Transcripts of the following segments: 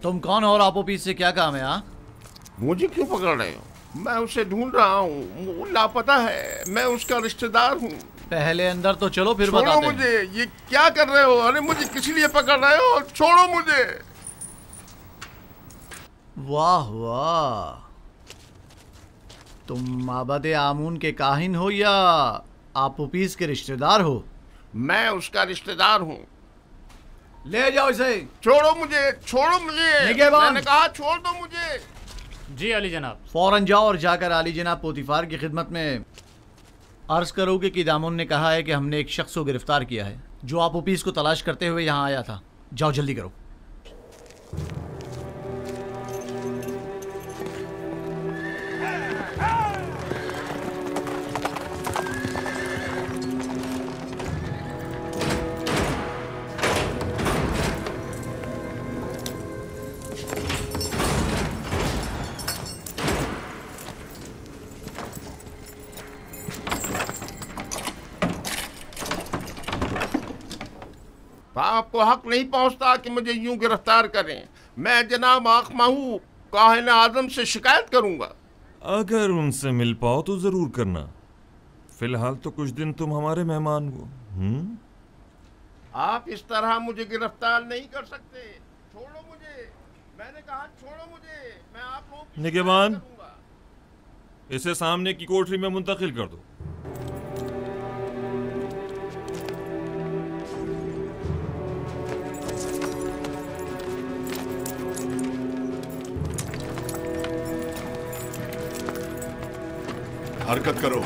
तुम कौन हो और आपो पीस से क्या काम है? हाँ, मुझे क्यों पकड़ रहे हो? मैं उसे ढूंढ रहा हूँ, वो लापता है। मैं उसका रिश्तेदार हूँ। पहले अंदर तो चलो, फिर छोड़ो बताते मुझे। हैं। ये क्या कर रहे हो? अरे मुझे किस लिए पकड़ रहे हो? छोड़ो मुझे। वाह वाह, तुम माबद आमून के काहिन हो या आपो पीस के रिश्तेदार हो? मैं उसका रिश्तेदार हूँ। ले जाओ इसे। छोड़ो मुझे, छोड़ो मुझे। निगहबान। मैंने कहा छोड़ दो मुझे। जी अली जनाब। फौरन जाओ और जाकर आली जनाब पोतीफार की खिदमत में अर्ज करोगे कि दामुन ने कहा है कि हमने एक शख्स को गिरफ्तार किया है जो आपो पीस को तलाश करते हुए यहाँ आया था। जाओ जल्दी करो। आपको हक नहीं पहुंचता कि मुझे यूं गिरफ्तार करें। मैं जनाब आखमाहू काहिन आजम से शिकायत करूंगा। अगर उनसे मिल पाओ तो जरूर करना। फिलहाल तो कुछ दिन तुम हमारे मेहमान हो। आप इस तरह मुझे गिरफ्तार नहीं कर सकते। छोड़ो मुझे। मैंने कहा छोड़ो मुझे। मैं आप लोगों की निगहबान, शिकायत करूंगा। इसे सामने की कोठरी में मुंतकिल कर दो। हरकत करो।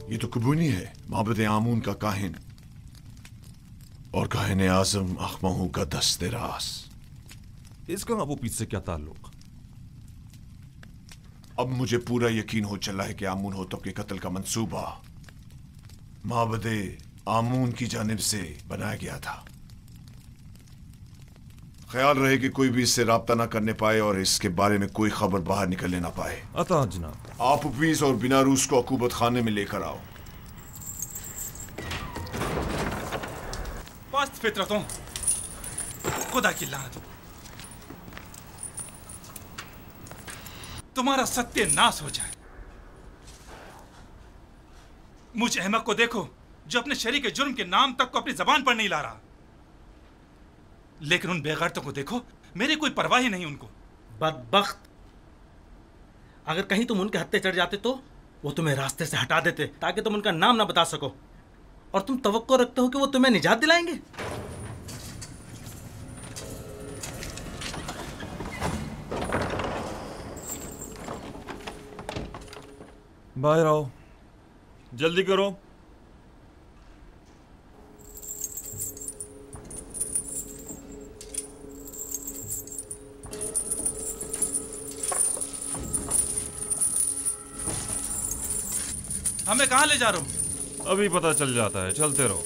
ये तो कुबूनी है, माबद आमून का काहिन और काहिन आजम अखमहू का दस्ते रास। इसका आपो पीस से क्या ताल्लुक? अब मुझे पूरा यकीन हो चला है कि आमून होतब के कत्ल का मंसूबा माबद आमून की जानिब से बनाया गया था। ख्याल रहे कि कोई भी इससे राब्ता ना करने पाए और इसके बारे में कोई खबर बाहर निकलने ना पाए। अता जनाब। आप पीस और बिना रूस को अकूबत खाने में लेकर आओ। पास्त फितरतों, खुदा की लानत, तुम्हारा सत्यानाश हो जाए। मुझ अहमक को देखो जो अपने शरीक जुर्म के नाम तक को अपनी जबान पर नहीं ला रहा, लेकिन उन बेगैरतों को देखो, मेरी कोई परवाह ही नहीं उनको। बदबख्त, अगर कहीं तुम उनके हत्थे चढ़ जाते तो वो तुम्हें रास्ते से हटा देते ताकि तुम उनका नाम ना बता सको, और तुम तवक्को रखते हो कि वो तुम्हें निजात दिलाएंगे। बाहर आओ, जल्दी करो। हमें कहाँ ले जा रहे हो? अभी पता चल जाता है, चलते रहो।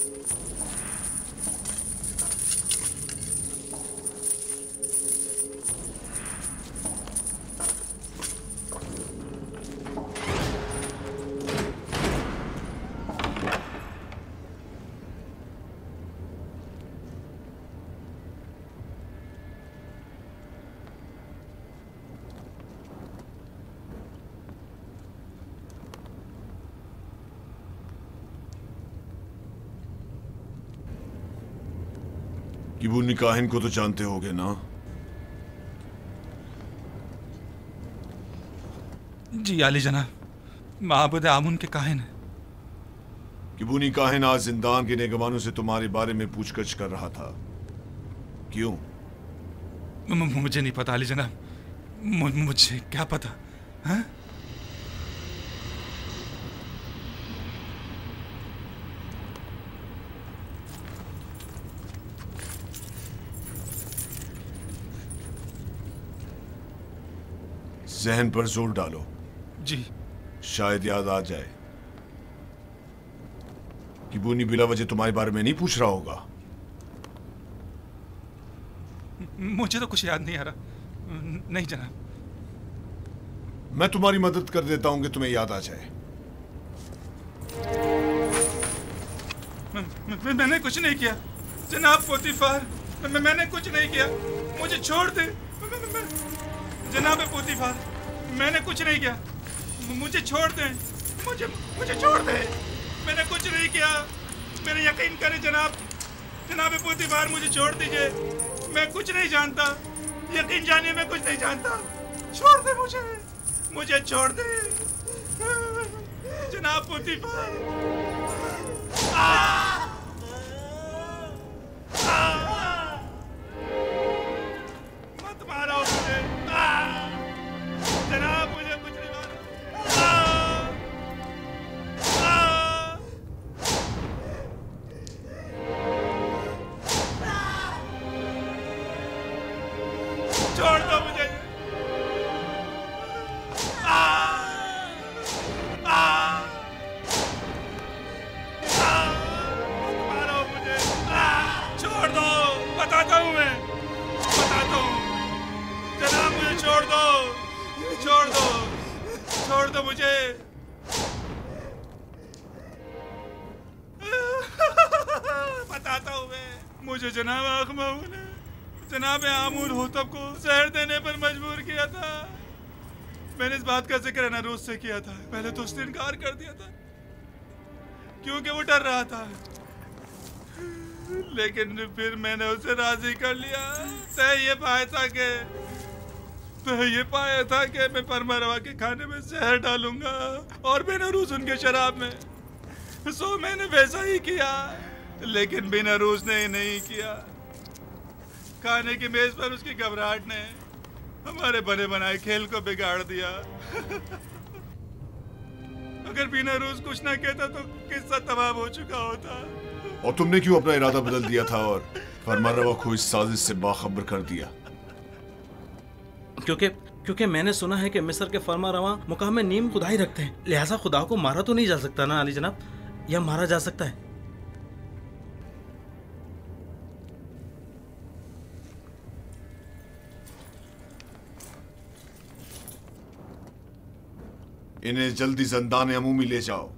किबूनी काहिन को तो जानते होगे ना? जी आली जनाब, माबूद आमुन के काहिन है। किबूनी काहिन आज जिंदान के नेगवानों से तुम्हारे बारे में पूछगछ कर रहा था। क्यों? मुझे नहीं पता आली जनाब, मुझे क्या पता। हाँ? जहन पर जोर डालो। जी। शायद याद आ जाए। किबूनी बिला वजह तुम्हारे बारे में नहीं पूछ रहा होगा। मुझे तो कुछ याद नहीं आ रहा। नहीं जनाब। मैं तुम्हारी मदद कर देता हूं कि तुम्हें याद आ जाए। मैंने कुछ नहीं किया जनाब पोतीफार, मैंने कुछ नहीं किया, मुझे छोड़ दे जनाब पोतीफार, मैंने कुछ नहीं किया, मुझे छोड़ दे, मुझे छोड़ दे, मैंने कुछ नहीं किया, मेरे यकीन करें जनाब पोतीफार, मुझे छोड़ दीजिए, मैं कुछ नहीं जानता, यकीन जानिए मैं कुछ नहीं जानता, छोड़ दे मुझे छोड़ दे जनाब पोतीफार। मत मारो मुझे जनाब, मुझे कुछ नहीं मारो। छोड़ दो मुझे। मारो मुझे, छोड़ दो, बताता हूँ मैं, बताता हूँ जनाब, मुझे छोड़ दो मुझे। बताता हूँ मैं, मुझे जनाब आखमाऊ ने जनाब आमूर होतब को जहर देने पर मजबूर किया था। मैंने इस बात का जिक्र अनारूस से किया था, पहले तो उसने इनकार कर दिया था क्योंकि वो डर रहा था, लेकिन फिर मैंने उसे राजी कर लिया। तय ये पाया था कि मैं परमरवा के खाने में जहर डालूंगा और बेनरूस उनके शराब में, सो मैंने वैसा ही किया, लेकिन बेनरूस ने नहीं किया। खाने की मेज पर उसकी घबराहट ने हमारे बने बनाए खेल को बिगाड़ दिया। अगर बेनरूस कुछ ना कहता तो किस्सा तमाम हो चुका होता। और तुमने क्यों अपना इरादा बदल दिया था और फरमानरवा को इस साजिश से बाखबर कर दिया? क्योंकि मैंने सुना है कि मिस्र के फरमारवा मुकाम में नीम खुदाई रखते हैं, लिहाजा खुदा को मारा तो नहीं जा सकता ना अली जनाब, या मारा जा सकता है? इन्हें जल्दी ज़िंदान अमूमी ले जाओ,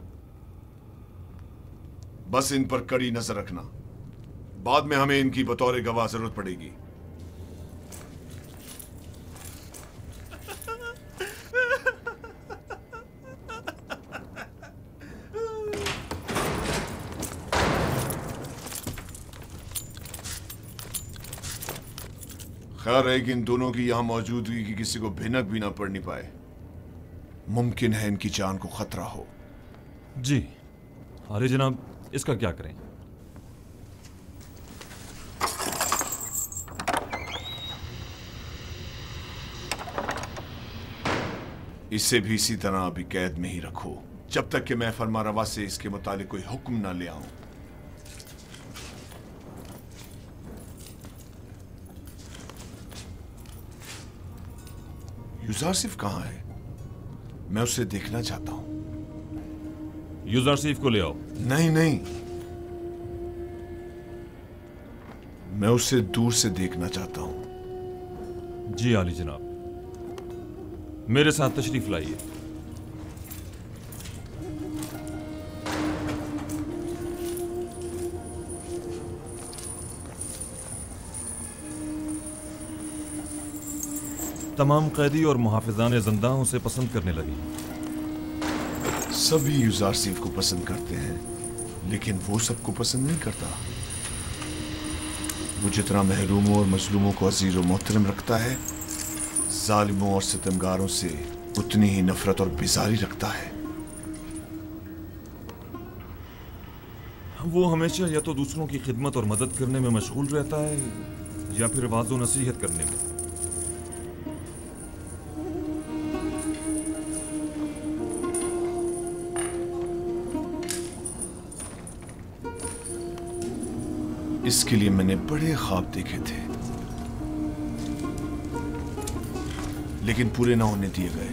बस इन पर कड़ी नजर रखना, बाद में हमें इनकी बतौर गवाह जरूरत पड़ेगी। खैर है कि इन दोनों की यहां मौजूदगी की किसी को भिनक भी ना पड़नी पाए। मुमकिन है इनकी जान को खतरा हो। जी अरे जनाब, इसका क्या करें? इसे भी इसी तरह अभी कैद में ही रखो, जब तक कि मैं फरमारवा से इसके मुतालिक कोई हुक्म ना ले आऊं। यूजारसिफ कहां है? मैं उसे देखना चाहता हूं। यूजारसिफ को ले आओ। नहीं, मैं उसे दूर से देखना चाहता हूं। जी आली जनाब, मेरे साथ तशरीफ लाइए। तमाम कैदी और मुहाफिजान ज़िंदा उसे पसंद करने लगे। सभी यूजारसिफ को पसंद करते हैं, लेकिन वो सबको पसंद नहीं करता। वो जितना महरूमों और मजलूमों को अजीज और मोहतरम रखता है, जालिमों और सितमगारों से उतनी ही नफरत और बेजारी रखता है। वो हमेशा या तो दूसरों की खिदमत और मदद करने में मशगूल रहता है या फिर वाज़ो नसीहत करने में। इसके लिए मैंने बड़े ख्वाब देखे थे, लेकिन पूरे ना होने दिए गए।